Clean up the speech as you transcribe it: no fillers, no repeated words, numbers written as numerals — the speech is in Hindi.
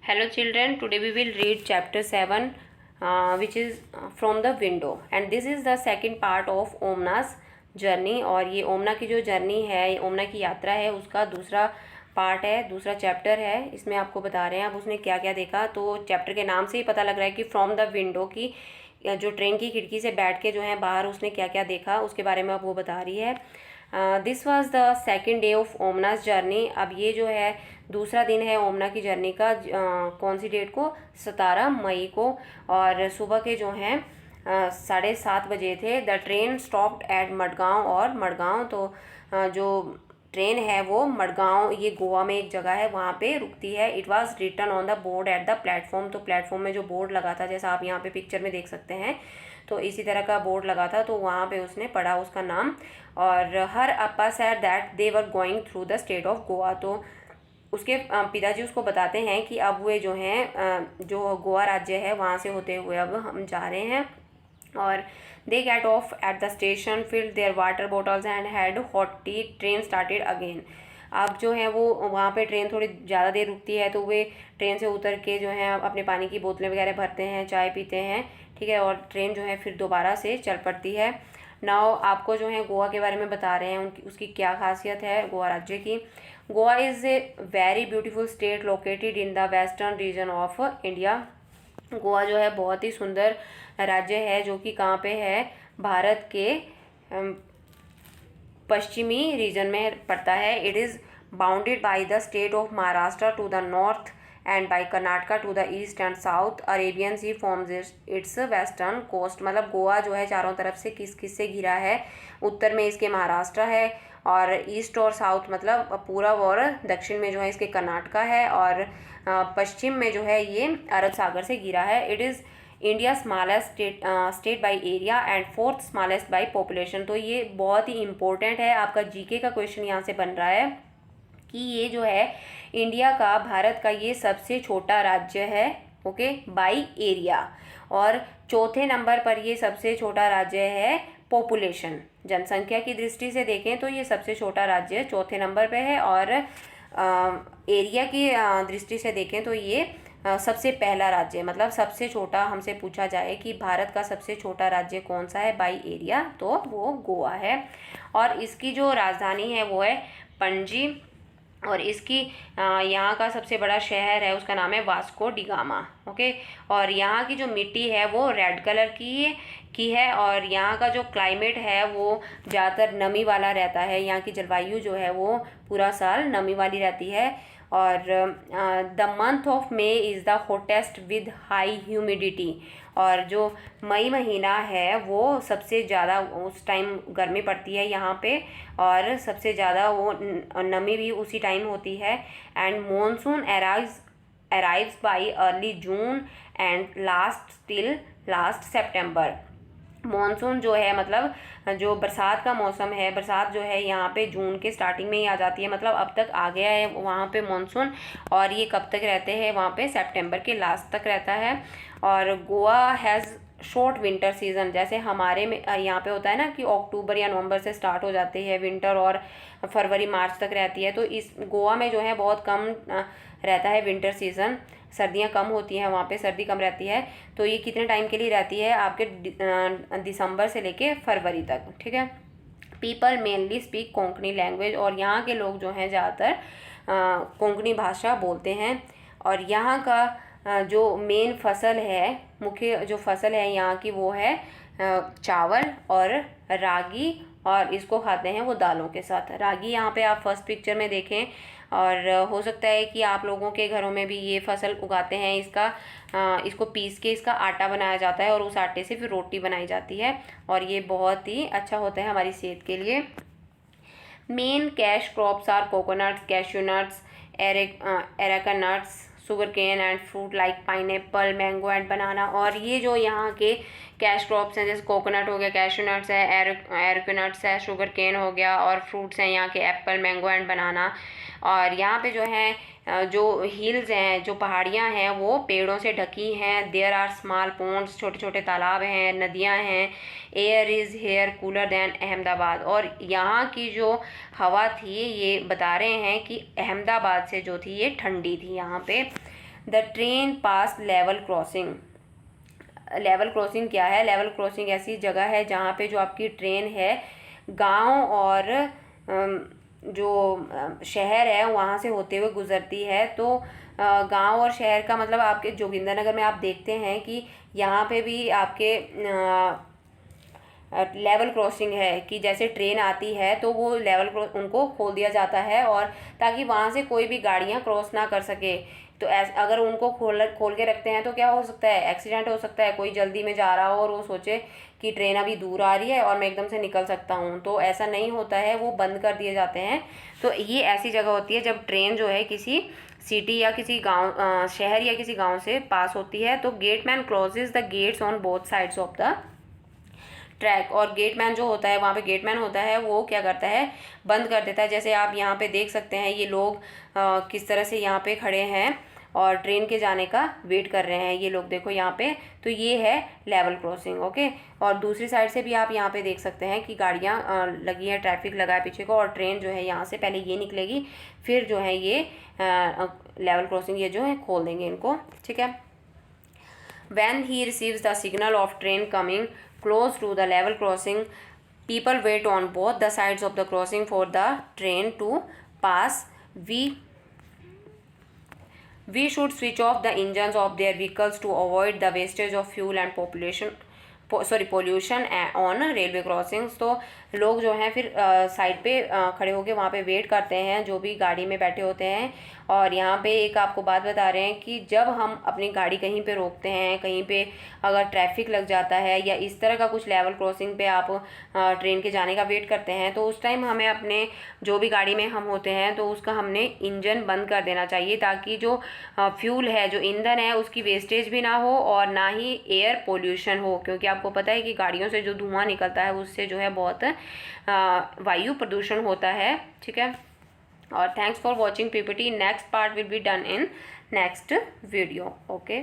Hello children, today we will read chapter 7 which is from the window and this is the second part of Omana's journey. और ये ओमना की जो जर्नी है, ओमना की यात्रा है, उसका दूसरा पार्ट है, दूसरा चैप्टर है। इसमें आपको बता रहे हैं अब उसने क्या क्या देखा। तो चैप्टर के नाम से ही पता लग रहा है कि फ्रॉम द विंडो की जो ट्रेन की खिड़की से बैठ के जो है बाहर उसने क्या क्या देखा उसके बारे में अब वो बता रही है। This was the second day of Omana's journey. अब ये जो है दूसरा दिन है ओमना की जर्नी का। कौन सी डेट को? 17 मई को। और सुबह के जो हैं 7:30 बजे थे। The train stopped at Madgaon. और मडगांव तो जो ट्रेन है वो मडगांव, ये गोवा में एक जगह है, वहाँ पे रुकती है। It was written on the board at the platform. तो प्लेटफॉर्म में जो बोर्ड लगा था, जैसा आप यहाँ पे पिक्चर में देख सकते हैं, तो इसी तरह का बोर्ड लगा था, तो वहाँ पे उसने पढ़ा उसका नाम। और her appa said that they were going through the state of Goa. तो उसके पिताजी उसको बताते हैं कि अब वे जो हैं जो गोवा राज्य है वहाँ से होते हुए अब हम जा रहे हैं। और they get off at the station, filled their water bottles and had hot tea. Train started again. अब जो है वो वहाँ पे ट्रेन थोड़ी ज़्यादा देर रुकती है, तो वे ट्रेन से उतर के जो है अपने पानी की बोतलें वगैरह भरते हैं, चाय पीते हैं, ठीक है। और ट्रेन जो है फिर दोबारा से चल पड़ती है। नाउ आपको जो है गोवा के बारे में बता रहे हैं उनकी उसकी क्या खासियत है गोवा राज्य की। Goa is a very beautiful state located in the western region of India. Goa जो है बहुत ही सुंदर राज्य है जो कि कहाँ पे है? भारत के पश्चिमी रीजन में पड़ता है। It is bounded by the state of Maharashtra to the north and by Karnataka to the east and south. Arabian sea forms its western coast. मतलब गोवा जो है चारों तरफ से किस से घिरा है। उत्तर में इसके महाराष्ट्र है और ईस्ट और साउथ मतलब पूर्व और दक्षिण में जो है इसके कर्नाटका है और पश्चिम में जो है ये अरब सागर से घिरा है। It is India smallest state by area and fourth smallest by population. तो ये बहुत ही इम्पोर्टेंट है, आपका जीके का क्वेश्चन यहाँ से बन रहा है कि ये जो है इंडिया का, भारत का ये सबसे छोटा राज्य है, ओके, बाय एरिया। और चौथे नंबर पर ये सबसे छोटा राज्य है पॉपुलेशन। जनसंख्या की दृष्टि से देखें तो ये सबसे छोटा राज्य चौथे नंबर पे है। और एरिया की दृष्टि से देखें तो ये सबसे पहला राज्य, मतलब सबसे छोटा। हमसे पूछा जाए कि भारत का सबसे छोटा राज्य कौन सा है बाय एरिया, तो वो गोवा है। और इसकी जो राजधानी है वो है पणजी। और इसकी यहाँ का सबसे बड़ा शहर है उसका नाम है वास्को डी गामा, ओके। और यहाँ की जो मिट्टी है वो रेड कलर की है। और यहाँ का जो क्लाइमेट है वो ज़्यादातर नमी वाला रहता है। यहाँ की जलवायु जो है वो पूरा साल नमी वाली रहती है। और the month of May is the hottest with high humidity. और जो मई महीना है वो सबसे ज़्यादा, उस टाइम गर्मी पड़ती है यहाँ पे और सबसे ज़्यादा वो नमी भी उसी टाइम होती है। And monsoon arrives bye early June and last till last September. Monsoon जो है मतलब जो बरसात का मौसम है, बरसात जो है यहाँ पे जून के स्टार्टिंग में ही आ जाती है, मतलब अब तक आ गया है वहाँ पे मॉनसून। और ये कब तक रहते हैं वहाँ पे? सितंबर के लास्ट तक रहता है। और Goa has short winter season. जैसे हमारे में यहाँ पे होता है ना कि अक्टूबर या नवंबर से स्टार्ट हो जाते हैं विंटर और फरवरी मार्च तक रहती है, तो इस गोवा में जो है बहुत कम रहता है विंटर सीज़न। सर्दियाँ कम होती हैं वहाँ पे, सर्दी कम रहती है। तो ये कितने टाइम के लिए रहती है? आपके दिसंबर से लेके फरवरी तक, ठीक है। People mainly speak Konkani language. और यहाँ के लोग जो हैं ज़्यादातर कोंकणी भाषा बोलते हैं। और यहाँ का जो मेन फसल है, मुख्य जो फसल है यहाँ की वो है चावल और रागी। और इसको खाते हैं वो दालों के साथ। रागी यहाँ पे आप फर्स्ट पिक्चर में देखें। और हो सकता है कि आप लोगों के घरों में भी ये फसल उगाते हैं। इसको पीस के इसका आटा बनाया जाता है और उस आटे से फिर रोटी बनाई जाती है और ये बहुत ही अच्छा होता है हमारी सेहत के लिए। Main cash crops are coconuts, cashew nuts, areca nuts, sugar cane and fruit like pineapple, mango and banana. और ये जो यहाँ के कैश क्रॉप्स हैं, जैसे कोकोनट हो गया, कैश्यू नट्स है, एरेका नट्स है, शुगर केन हो गया, और फ्रूट्स हैं यहाँ के एप्पल, मैंगो एंड बनाना। और यहाँ पे जो है जो हिल्स हैं, जो पहाड़ियाँ हैं वो पेड़ों से ढकी हैं। देयर आर स्मॉल पॉन्ड्स, छोटे छोटे तालाब हैं, नदियाँ हैं। Air is here cooler than Ahmedabad. और यहाँ की जो हवा थी ये बता रहे हैं कि अहमदाबाद से जो थी ये ठंडी थी यहाँ पे। The train pass level crossing. Level crossing क्या है? लेवल क्रॉसिंग ऐसी जगह है जहाँ पे जो आपकी ट्रेन है गांव और जो शहर है वहाँ से होते हुए गुजरती है। तो गांव और शहर का मतलब आपके जोगिंदरनगर में आप देखते हैं कि यहाँ पे भी आपके लेवल क्रॉसिंग है कि जैसे ट्रेन आती है तो वो लेवल उनको खोल दिया जाता है और ताकि वहाँ से कोई भी गाड़ियाँ क्रॉस ना कर सके। तो अगर उनको खोल के रखते हैं तो क्या हो सकता है? एक्सीडेंट हो सकता है। कोई जल्दी में जा रहा हो और वो सोचे कि ट्रेन अभी दूर आ रही है और मैं एकदम से निकल सकता हूँ, तो ऐसा नहीं होता है, वो बंद कर दिए जाते हैं। तो ये ऐसी जगह होती है जब ट्रेन जो है किसी सिटी या किसी गाँव शहर या किसी गाँव से पास होती है। तो gateman closes the gates on both sides of the track. और गेटमैन जो होता है वहाँ पे गेटमैन होता है वो क्या करता है? बंद कर देता है। जैसे आप यहाँ पे देख सकते हैं ये लोग किस तरह से यहाँ पे खड़े हैं और ट्रेन के जाने का वेट कर रहे हैं। ये लोग देखो यहाँ पे, तो ये है लेवल क्रॉसिंग। ओके, और दूसरी साइड से भी आप यहाँ पे देख सकते हैं कि गाड़ियाँ लगी हैं, ट्रैफिक लगा है पीछे को, और ट्रेन जो है यहाँ से पहले ये निकलेगी, फिर जो है ये लेवल क्रॉसिंग ये जो है खोल देंगे इनको। ठीक है। When he receives the signal of train coming close to the level crossing, people wait on both the sides of the crossing for the train to pass. We should switch off the engines of their vehicles to avoid the wastage of fuel and pollution on railway crossings। तो लोग जो हैं फिर साइड पे खड़े होके वहाँ पे वेट करते हैं, जो भी गाड़ी में बैठे होते हैं। और यहाँ पे एक आपको बात बता रहे हैं कि जब हम अपनी गाड़ी कहीं पे रोकते हैं, कहीं पे अगर ट्रैफिक लग जाता है या इस तरह का कुछ लेवल क्रॉसिंग पे आप ट्रेन के जाने का वेट करते हैं, तो उस टाइम हमें अपने जो भी गाड़ी में हम होते हैं तो उसका हमने इंजन बंद कर देना चाहिए, ताकि जो फ्यूल है, जो ईंधन है, उसकी वेस्टेज भी ना हो और ना ही एयर पोल्यूशन हो। क्योंकि आपको पता है कि गाड़ियों से जो धुआं निकलता है उससे जो है बहुत वायु प्रदूषण होता है। ठीक है। और thanks for watching PPT. Next part will be done in next video. Okay.